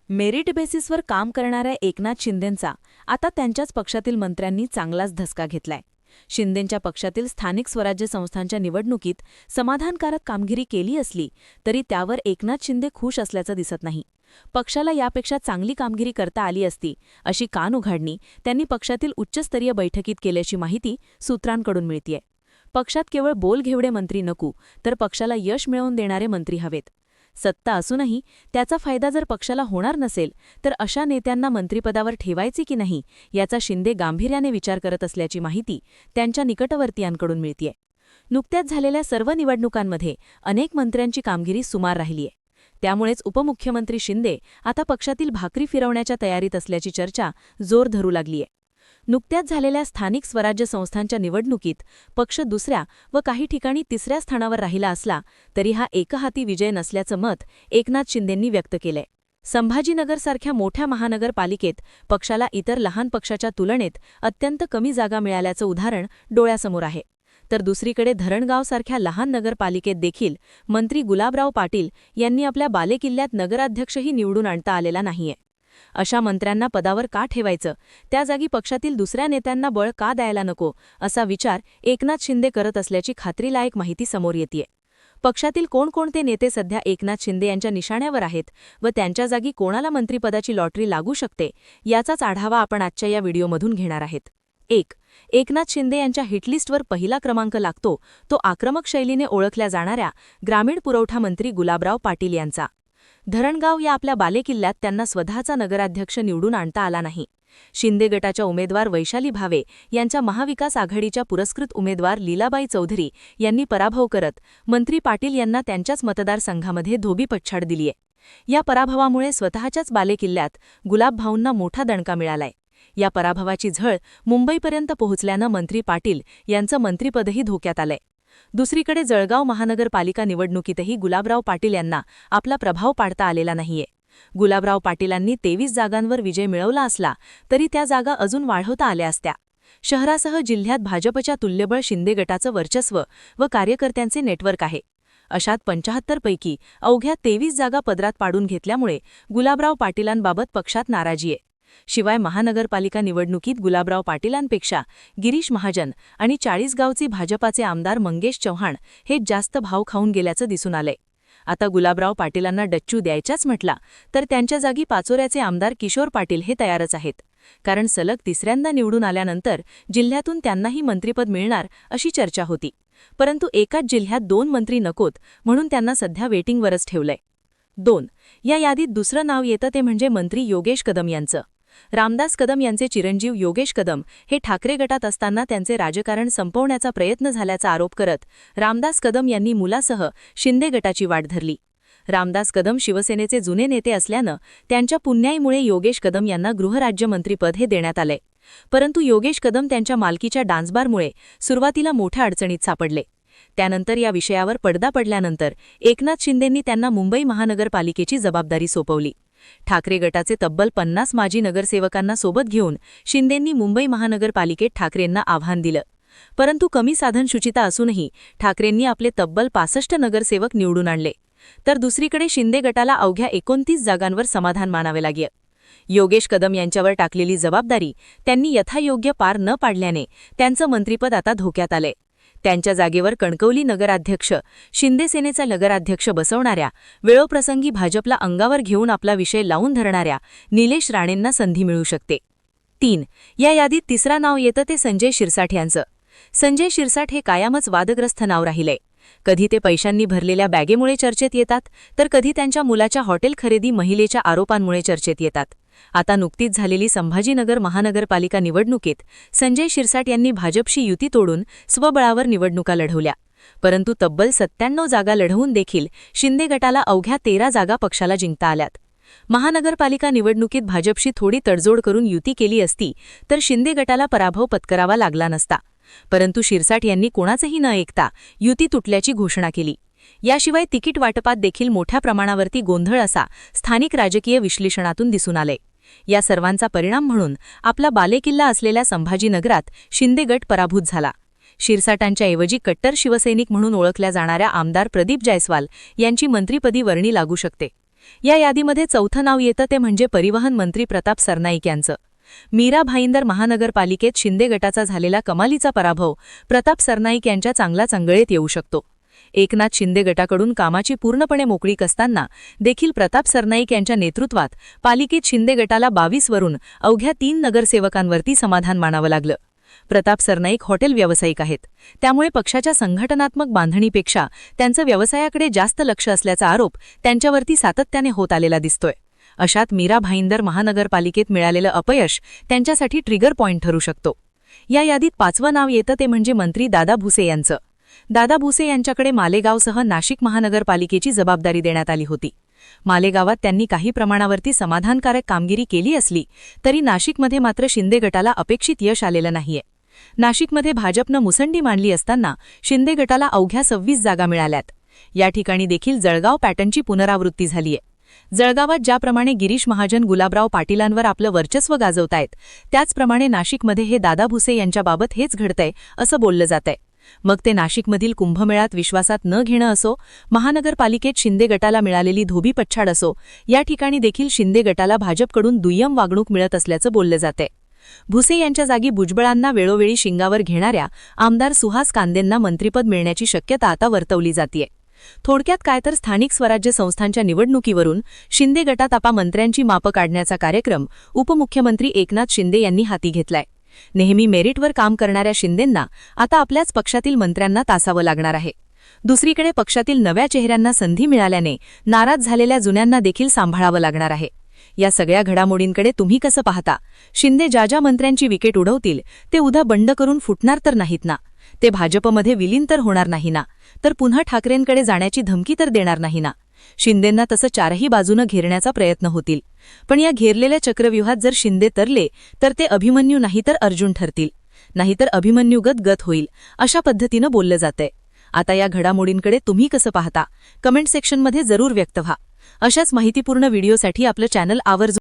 Merit बेसिसवर काम करणाऱ्या एकनाथ शिंदेंचा आता त्यांच्याच पक्षातील मंत्र्यांनी चांगलाच धसका घेतलाय. शिंदेंच्या पक्षातील स्थानिक स्वराज्य संस्थांच्या निवडणुकीत समाधानकारक कामगिरी केली असली तरी त्यावर एकनाथ शिंदे खुश असल्याचं दिसत नाही. पक्षाला यापेक्षा चांगली कामगिरी करता आली असती अशी कानउघाडणी त्यांनी पक्षातील उच्चस्तरीय बैठकीत केल्याची माहिती सूत्रांकडून मिळतेय. पक्षात केवळ बोलघेवडे मंत्री नको तर पक्षाला यश मिळवून देणारे मंत्री हवेत. सत्ता असूनही त्याचा फायदा जर पक्षाला होणार नसेल तर अशा नेत्यांना मंत्रिपदावर ठेवायचे की नाही याचा शिंदे गांभीर्याने विचार करत असल्याची माहिती त्यांच्या निकटवर्तीयांकडून मिळतेय. नुकत्याच झालेल्या सर्व निवडणुकांमध्ये अनेक मंत्र्यांची कामगिरी सुमार राहिलीय. त्यामुळेच उपमुख्यमंत्री शिंदे आता पक्षातील भाकरी फिरवण्याच्या तयारीत असल्याची चर्चा जोर धरू लागलीय. नुकत्याच झालेल्या स्थानिक स्वराज्य संस्थांच्या निवडणुकीत पक्ष दुसऱ्या व काही ठिकाणी तिसऱ्या स्थानावर राहिला असला तरी हा एकहाती विजय नसल्याचं मत एकनाथ शिंदेंनी व्यक्त केलंय. संभाजीनगरसारख्या मोठ्या महानगरपालिकेत पक्षाला इतर लहान पक्षाच्या तुलनेत अत्यंत कमी जागा मिळाल्याचं उदाहरण डोळ्यासमोर आहे. तर दुसरीकडे धरणगावसारख्या लहान नगरपालिकेत देखील मंत्री गुलाबराव पाटील यांनी आपल्या बालेकिल्ल्यात नगराध्यक्षही निवडून आणता आलेला नाहीये. अशा मंत्र्यांना पदावर का ठेवायचं, त्या जागी पक्षातील दुसऱ्या नेत्यांना बळ का द्यायला नको असा विचार एकनाथ शिंदे करत असल्याची खात्रीलायक माहिती समोर येतेय. पक्षातील कोणकोणते नेते सध्या एकनाथ शिंदे यांच्या निशाण्यावर आहेत व त्यांच्या जागी कोणाला मंत्रिपदाची लॉटरी लागू शकते याचाच आढावा आपण आजच्या या व्हिडिओमधून घेणार आहेत. 1. एकनाथ शिंदे यांच्या हिटलिस्टवर पहिला क्रमांक लागतो तो आक्रमक शैलीने ओळखल्या जाणाऱ्या ग्रामीण पुरवठा मंत्री गुलाबराव पाटील यांचा. धरणगाव या आपल्या बालेकिल्ल्यात त्यांना स्वतःचा नगराध्यक्ष निवडून आणता आला नाही. शिंदे गटाच्या उमेदवार वैशाली भावे यांच्या महाविकास आघाडीच्या पुरस्कृत उमेदवार लीलाबाई चौधरी यांनी पराभव करत मंत्री पाटील यांना त्यांच्याच मतदारसंघामध्ये धोबीपछाड दिलीय. या पराभवामुळे स्वतःच्याच बालेकिल्ल्यात गुलाबभाऊंना मोठा दणका मिळालाय. या पराभवाची झळ मुंबईपर्यंत पोहोचल्यानं मंत्री पाटील यांचं मंत्रिपदही धोक्यात आलंय. दुसरीकडे जळगाव महानगरपालिका निवडणुकीतही गुलाबराव पाटील यांना आपला प्रभाव पाडता आलेला नाहीये. गुलाबराव पाटीलांनी 23 जागांवर विजय मिळवला असला तरी त्या जागा अजून वाढवता आल्या असत्या. शहरासह जिल्ह्यात भाजपच्या तुल्यबळ शिंदे गटाचं वर्चस्व व कार्यकर्त्यांचे नेटवर्क आहे. अशात 75 पैकी अवघ्या 23 जागा पदरात पाडून घेतल्यामुळे गुलाबराव पाटीलांबाबत पक्षात नाराजी आहे. शिवाय महानगरपालिका निवडणुकीत गुलाबराव पाटीलांपेक्षा गिरीश महाजन आणि चाळीसगावचे भाजपाचे आमदार मंगेश चव्हाण हे जास्त भाव खाऊन गेल्याचं दिसून आलंय. आता गुलाबराव पाटीलांना डच्चू द्यायच्याच म्हटला तर त्यांच्या जागी पाचोऱ्याचे आमदार किशोर पाटील हे तयारच आहेत. कारण सलग तिसऱ्यांदा निवडून आल्यानंतर जिल्ह्यातून त्यांनाही मंत्रिपद मिळणार अशी चर्चा होती. परंतु एकाच जिल्ह्यात 2 मंत्री नकोत म्हणून त्यांना सध्या वेटिंगवरच ठेवलंय. 2. या यादीत दुसरं नाव येतं ते म्हणजे मंत्री योगेश कदम यांचं. रामदास कदम यांचे चिरंजीव योगेश कदम हे ठाकरे गटात असताना त्यांचे राजकारण संपवण्याचा प्रयत्न झाल्याचा आरोप करत रामदास कदम यांनी मुलासह शिंदे गटाची वाट धरली. रामदास कदम शिवसेनेचे जुने नेते असल्यानं त्यांच्या पुण्याईमुळे योगेश कदम यांना गृहराज्यमंत्रीपद हे देण्यात आलंय. परंतु योगेश कदम त्यांच्या मालकीच्या डान्सबारमुळे सुरुवातीला मोठ्या अडचणीत सापडले. त्यानंतर या विषयावर पडदा पडल्यानंतर एकनाथ शिंदेंनी त्यांना मुंबई महानगरपालिकेची जबाबदारी सोपवली. ठाकरे गटाचे तब्बल 50 माजी नगरसेवकांना सोबत घेऊन शिंदेंनी मुंबई महानगरपालिकेत ठाकरेंना आव्हान दिलं. परंतु कमी साधनशुचिता असूनही ठाकरेंनी आपले तब्बल 65 नगरसेवक निवडून आणले. तर दुसरीकडे शिंदे गटाला अवघ्या 29 जागांवर समाधान मानावे लागले. योगेश कदम यांच्यावर टाकलेली जबाबदारी त्यांनी यथायोग्य पार न पाडल्याने त्यांचं मंत्रिपद आता धोक्यात आलंय. त्यांच्या जागेवर कणकवली नगराध्यक्ष शिंदे सेनेचा नगराध्यक्ष बसवणाऱ्या वेळोप्रसंगी भाजपला अंगावर घेऊन आपला विषय लावून धरणाऱ्या निलेश राणेंना संधी मिळू शकते. 3. या यादीत तिसरा नाव येतं ते संजय शिरसाठ यांचं. संजय शिरसाठ हे कायमच वादग्रस्त नाव राहिलंय. कधी ते पैशांनी भरलेल्या बॅगेमुळे चर्चेत येतात तर कधी त्यांच्या मुलाच्या हॉटेल खरेदी महिलेच्या आरोपांमुळे चर्चेत येतात. आता नुकतीच झालेली संभाजीनगर महानगरपालिका निवडणुकीत संजय शिरसाठ यांनी भाजपशी युती तोडून स्वबळावर निवडणुका लढवल्या. परंतु तब्बल 97 जागा लढवून देखील शिंदे गटाला अवघ्या 13 जागा पक्षाला जिंकता आल्यात. महानगरपालिका निवडणुकीत भाजपशी थोडी तडजोड करून युती केली असती तर शिंदे गटाला पराभव पत्करावा लागला नसता. परंतु शिरसाठ यांनी कोणाचंही न ऐकता युती तुटल्याची घोषणा केली. याशिवाय तिकीट वाटपात देखील मोठ्या प्रमाणावरती गोंधळ असा स्थानिक राजकीय विश्लेषणातून दिसून आले. या सर्वांचा परिणाम म्हणून आपला बालेकिल्ला असलेल्या संभाजीनगरात शिंदे गट पराभूत झाला. शिरसाटांच्या ऐवजी कट्टर शिवसैनिक म्हणून ओळखल्या जाणाऱ्या आमदार प्रदीप जायस्वाल यांची मंत्रिपदी वर्णी लागू शकते. या यादीमध्ये चौथं नाव येतं ते म्हणजे परिवहन मंत्री प्रताप सरनाईक यांचं. मीरा भाईंदर महानगरपालिकेत शिंदे गटाचा झालेला कमालीचा पराभव प्रताप सरनाईक यांच्या चांगला चांगळेत येऊ शकतो. एकनाथ शिंदे गटाकडून कामाची पूर्णपणे मोकळीक असताना देखील प्रताप सरनाईक यांच्या नेतृत्वात पालिकेत शिंदे गटाला 22 वरून अवघ्या 3 नगरसेवकांवरती समाधान मानावं लागलं. प्रताप सरनाईक हॉटेल व्यावसायिक आहेत, त्यामुळे पक्षाच्या संघटनात्मक बांधणीपेक्षा त्यांचं व्यवसायाकडे जास्त लक्ष असल्याचा आरोप त्यांच्यावरती सातत्याने होत आलेला दिसतोय. अशात मीरा भाईंदर महानगरपालिकेत मिळालेलं अपयश त्यांच्यासाठी ट्रिगर पॉइंट ठरू शकतो. या यादीत 5वं नाव येतं ते म्हणजे मंत्री दादा भुसे यांचं. दादा भुसे यांच्याकडे मालेगावसह नाशिक महानगरपालिकेची जबाबदारी देण्यात आली होती. मालेगावात त्यांनी काही प्रमाणावरती समाधानकारक कामगिरी केली असली तरी नाशिकमध्ये मात्र शिंदे गटाला अपेक्षित यश आलेलं नाहीये. नाशिकमध्ये भाजपनं मुसंडी मांडली असताना शिंदे गटाला अवघ्या 26 जागा मिळाल्यात. या ठिकाणी देखील जळगाव पॅटर्नची पुनरावृत्ती झालीय. जळगावात ज्याप्रमाणे गिरीश महाजन गुलाबराव पाटीलांवर आपलं वर्चस्व गाजवतायत, त्याचप्रमाणे नाशिकमध्ये हे दादा भुसे यांच्याबाबत हेच घडतंय असं बोललं जातंय. मग ते नाशिकमधील कुंभमेळ्यात विश्वासात न घेणं असो, महानगरपालिकेत शिंदे गटाला मिळालेली धोबी पछाड असो, या ठिकाणी देखील शिंदे गटाला भाजपकडून दुय्यम वागणूक मिळत असल्याचं बोललं जातंय. भुसे यांच्या जागी भुजबळांना वेळोवेळी शिंगावर घेणाऱ्या आमदार सुहास कांदेंना मंत्रिपद मिळण्याची शक्यता आता वर्तवली जातीये. थोडक्यात काय तर स्थानिक स्वराज्य संस्थांच्या निवडणुकीवरून शिंदे गटात आपा मंत्र्यांची मापं काढण्याचा कार्यक्रम उपमुख्यमंत्री एकनाथ शिंदे यांनी हाती घेतलाय. नेहमी मेरिटवर काम करणाऱ्या शिंदेंना आता आपल्याच पक्षातील मंत्र्यांना तासावं लागणार आहे. दुसरीकडे पक्षातील नव्या चेहऱ्यांना संधी मिळाल्याने नाराज झालेल्या जुन्यांना देखील सांभाळावं लागणार आहे. या सगळ्या घडामोडींकडे तुम्ही कसं पाहता? शिंदे ज्या मंत्र्यांची विकेट उडवतील ते उद्या बंड करून फुटणार तर नाहीत ना? ते भाजपमध्ये विलीन तर होणार नाही ना? तर पुन्हा ठाकरेंकडे जाण्याची धमकी तर देणार नाही ना? शिंदेंना तसं चारही बाजूनं घेरण्याचा प्रयत्न होतील. पण या घेरलेल्या चक्रव्यूहात जर शिंदे तरले तर ते अभिमन्यू नाही तर अर्जुन ठरतील, नाहीतर अभिमन्यूगत गत होईल, अशा पद्धतीनं बोललं जातंय. आता या घडामोडींकडे तुम्ही कसं पाहता? कमेंट सेक्शनमध्ये जरूर व्यक्त व्हा. अशाच माहितीपूर्ण व्हिडिओसाठी आपलं चॅनल आवर्जून